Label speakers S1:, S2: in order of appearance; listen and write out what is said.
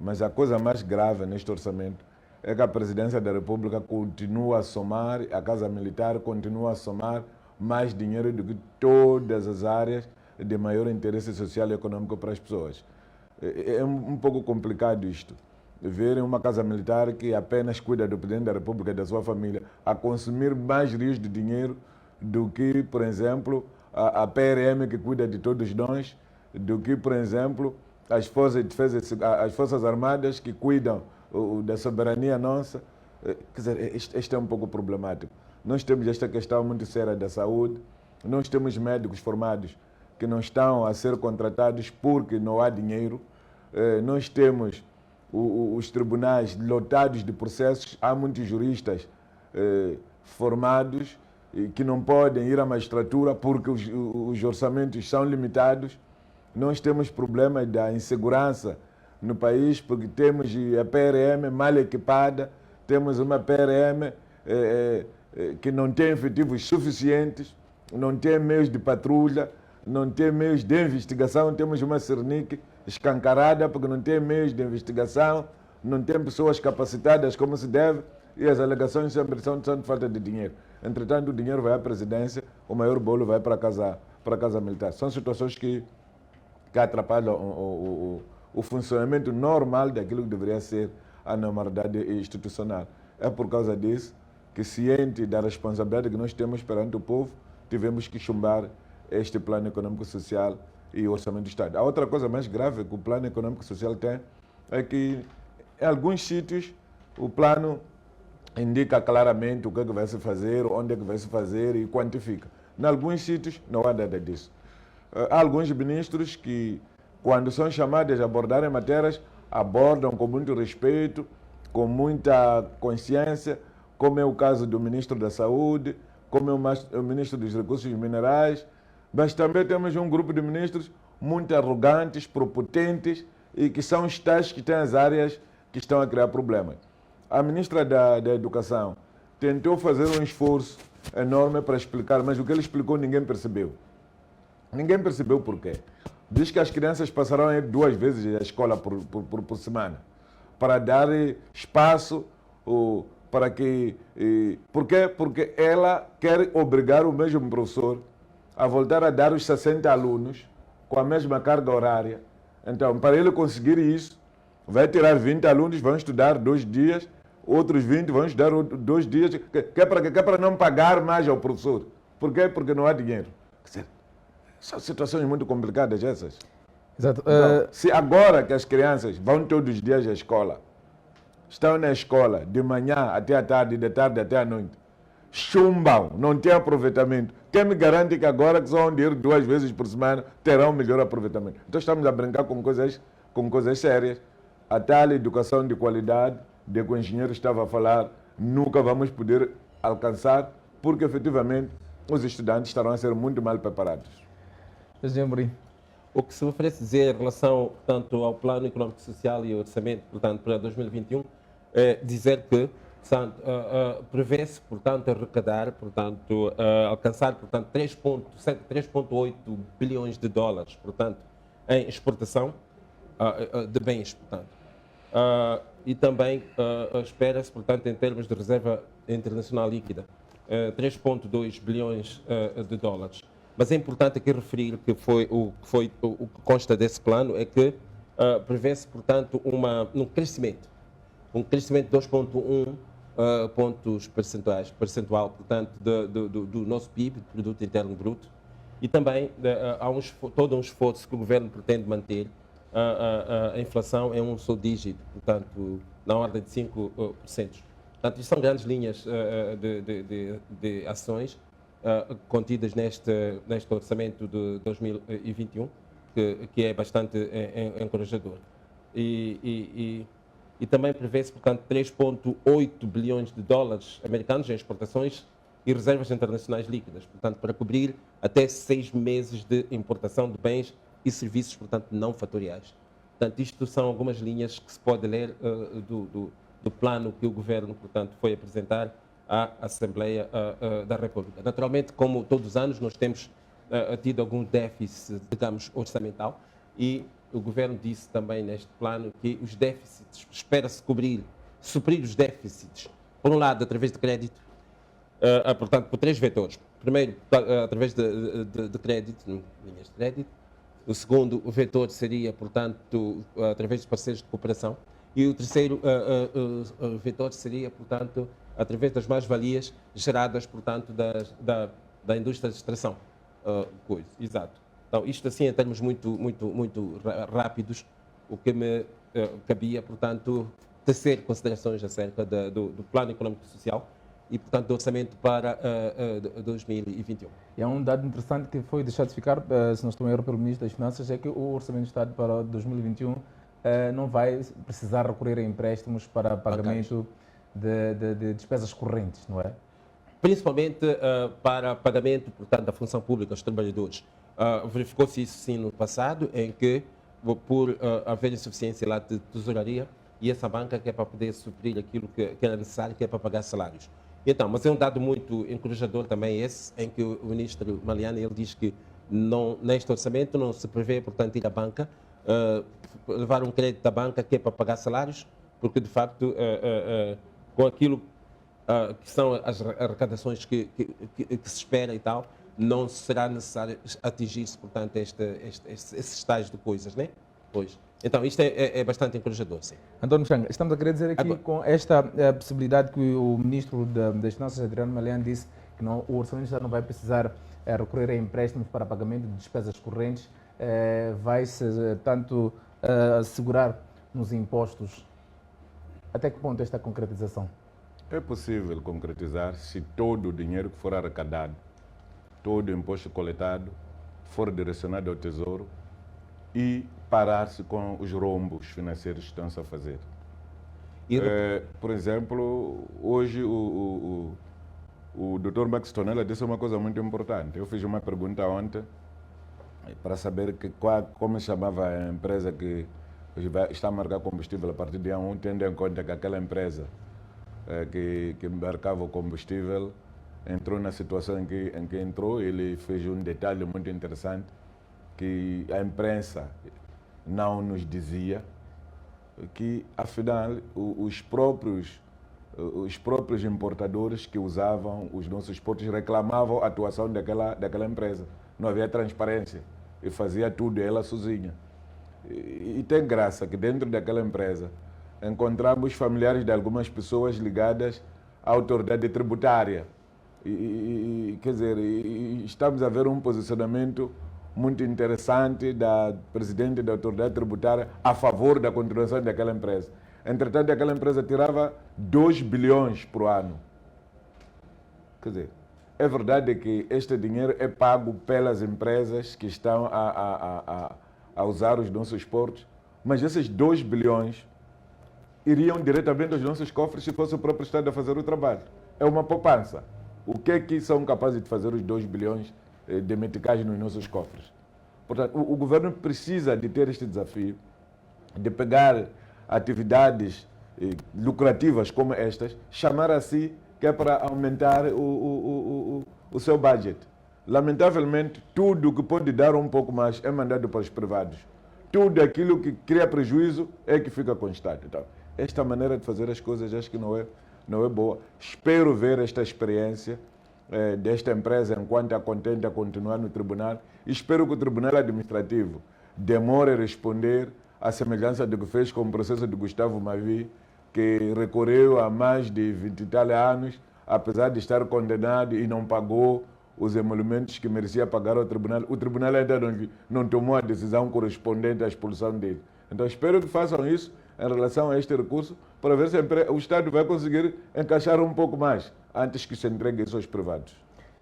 S1: Mas a coisa mais grave neste orçamento é que a Presidência da República continua a somar, a Casa Militar continua a somar mais dinheiro do que todas as áreas de maior interesse social e econômico para as pessoas. É um pouco complicado isto. Verem uma Casa Militar que apenas cuida do Presidente da República e da sua família a consumir mais rios de dinheiro do que, por exemplo, a PRM que cuida de todos nós, do que, por exemplo, as Forças de Defesa, as Forças Armadas que cuidam da soberania nossa. Quer dizer, este é um pouco problemático. Nós temos esta questão muito séria da saúde, nós temos médicos formados que não estão a ser contratados porque não há dinheiro, nós temos os tribunais lotados de processos, há muitos juristas formados que não podem ir à magistratura porque os orçamentos são limitados. Nós temos problemas da insegurança no país porque temos a PRM mal equipada, temos uma PRM que não tem efetivos suficientes, não tem meios de patrulha, não tem meios de investigação, temos uma Cernic escancarada porque não tem meios de investigação, não tem pessoas capacitadas como se deve e as alegações sempre são de falta de dinheiro. Entretanto, o dinheiro vai à presidência, o maior bolo vai para a casa militar. São situações que atrapalham o funcionamento normal daquilo que deveria ser a normalidade institucional. É por causa disso que, ciente da responsabilidade que nós temos perante o povo, tivemos que chumbar este plano econômico-social e o orçamento do Estado. A outra coisa mais grave que o plano econômico-social tem é que, em alguns sítios, o plano indica claramente o que é que vai se fazer, onde é que vai se fazer e quantifica. Em alguns sítios, não há nada disso. Há alguns ministros que, quando são chamados a abordarem matérias, abordam com muito respeito, com muita consciência, como é o caso do ministro da Saúde, como é o ministro dos Recursos Minerais, mas também temos um grupo de ministros muito arrogantes, prepotentes e que são os tais que têm as áreas que estão a criar problemas. A ministra da Educação tentou fazer um esforço enorme para explicar, mas o que ele explicou ninguém percebeu. Ninguém percebeu por quê. Diz que as crianças passarão a ir 2 vezes à escola por semana, para dar espaço para que... Por quê? Porque ela quer obrigar o mesmo professor a voltar a dar os 60 alunos com a mesma carga horária. Então, para ele conseguir isso, vai tirar 20 alunos, vão estudar 2 dias, outros 20 vão estudar 2 dias, que é para não pagar mais ao professor. Por quê? Porque não há dinheiro. Quer dizer, são situações muito complicadas essas.
S2: Exato.
S1: Então, se agora que as crianças vão todos os dias à escola, estão na escola de manhã até à tarde, de tarde até à noite, chumbam, não tem aproveitamento. Quem me garante que agora que só vão ir 2 vezes por semana terão melhor aproveitamento? Então estamos a brincar com coisas sérias. A tal educação de qualidade de que o engenheiro estava a falar, nunca vamos poder alcançar, porque efetivamente os estudantes estarão a ser muito mal preparados.
S3: O que se me oferece dizer em relação, portanto, ao Plano Econômico, Social e Orçamento, portanto, para 2021, é dizer que prevê-se, portanto, arrecadar, portanto, alcançar, portanto, 3,8 bilhões de dólares, portanto, em exportação de bens, portanto. E também espera-se, portanto, em termos de reserva internacional líquida, 3,2 bilhões de dólares. Mas é importante aqui referir que o que consta desse plano é que prevê-se, portanto, um crescimento de 2,1 pontos percentual, portanto, do nosso PIB, do Produto Interno Bruto, e também há todo um esforço que o governo pretende manter a inflação em um só dígito, portanto, na ordem de 5%. Portanto, isto são grandes linhas de ações contidas neste orçamento de 2021, que é bastante encorajador. E também prevê-se, portanto, 3,8 bilhões de dólares americanos em exportações e reservas internacionais líquidas, portanto, para cobrir até 6 meses de importação de bens e serviços, portanto, não fatoriais. Portanto, isto são algumas linhas que se pode ler do plano que o governo, portanto, foi apresentar à Assembleia da República. Naturalmente, como todos os anos, nós temos tido algum déficit, digamos, orçamental e o governo disse também neste plano que os déficits, espera-se suprir os déficits, por um lado, através de crédito, portanto, por três vetores. Primeiro, através de crédito, linhas de crédito. O segundo vetor seria, portanto, através de parceiros de cooperação. E o terceiro vetor seria, portanto, através das mais-valias geradas, portanto, da indústria de extração. Exato. Então, isto assim, em termos muito rápidos, o que me cabia, portanto, tecer considerações acerca do Plano Econômico e Social e, portanto, do orçamento para 2021.
S2: E há um dado interessante que foi deixado de ficar, se não estou a erro, pelo Ministro das Finanças, é que o Orçamento de Estado para 2021 não vai precisar recorrer a empréstimos para pagamento de despesas correntes, não é?
S3: Principalmente para pagamento, portanto, da função pública aos trabalhadores. Verificou-se isso sim no passado, em que, por haver insuficiência lá de tesouraria, e essa banca que é para poder suprir aquilo que era necessário, que é para pagar salários. Então, mas é um dado muito encorajador também esse, em que o ministro Maliani ele diz que neste orçamento não se prevê, portanto, ir à banca, levar um crédito da banca que é para pagar salários, porque de facto, com aquilo que são as arrecadações que se espera e tal, não será necessário atingir-se, portanto, esses tais de coisas, né? Pois. Então, isto é bastante encorajador, sim.
S2: António Changa, estamos a querer dizer aqui com esta possibilidade que o Ministro das Finanças, Adriano Maliani, disse que o Orçamento de Estado não vai precisar recorrer a empréstimos para pagamento de despesas correntes, vai-se tanto assegurar nos impostos. Até que ponto esta concretização?
S1: É possível concretizar se todo o dinheiro que for arrecadado, todo o imposto coletado, for direcionado ao Tesouro e parar-se com os rombos financeiros que estão-se a fazer. Por exemplo, hoje o Dr. Max Tonella disse uma coisa muito importante. Eu fiz uma pergunta ontem para saber como se chamava a empresa que está a marcar combustível a partir de dia 1, tendo em conta que aquela empresa que embarcava o combustível entrou na situação em que entrou. Ele fez um detalhe muito interessante que a imprensa não nos dizia, que afinal os próprios importadores que usavam os nossos portos reclamavam a atuação daquela empresa. Não havia transparência e fazia tudo ela sozinha. E tem graça que dentro daquela empresa encontramos familiares de algumas pessoas ligadas à autoridade tributária. Quer dizer, estamos a ver um posicionamento muito interessante da presidente da autoridade tributária a favor da continuação daquela empresa. Entretanto, aquela empresa tirava 2 bilhões por ano. Quer dizer, é verdade que este dinheiro é pago pelas empresas que estão a usar os nossos portos, mas esses 2 bilhões iriam diretamente aos nossos cofres se fosse o próprio Estado a fazer o trabalho. É uma poupança. O que é que são capazes de fazer os 2 bilhões de meticais nos nossos cofres? Portanto, o governo precisa de ter este desafio de pegar atividades lucrativas como estas, chamar a si, que é para aumentar o seu budget. Lamentavelmente, tudo que pode dar um pouco mais é mandado para os privados. Tudo aquilo que cria prejuízo é que fica constante. Então, esta maneira de fazer as coisas acho que não é boa. Espero ver esta experiência desta empresa enquanto a contenta continuar no tribunal. Espero que o Tribunal Administrativo demore a responder à semelhança do que fez com o processo de Gustavo Mavi, que recorreu há mais de 20 e tal anos, apesar de estar condenado e não pagou os emolumentos que merecia pagar ao tribunal. O tribunal ainda não tomou a decisão correspondente à expulsão dele. Então espero que façam isso em relação a este recurso, para ver se o Estado vai conseguir encaixar um pouco mais antes que se entregue isso aos privados.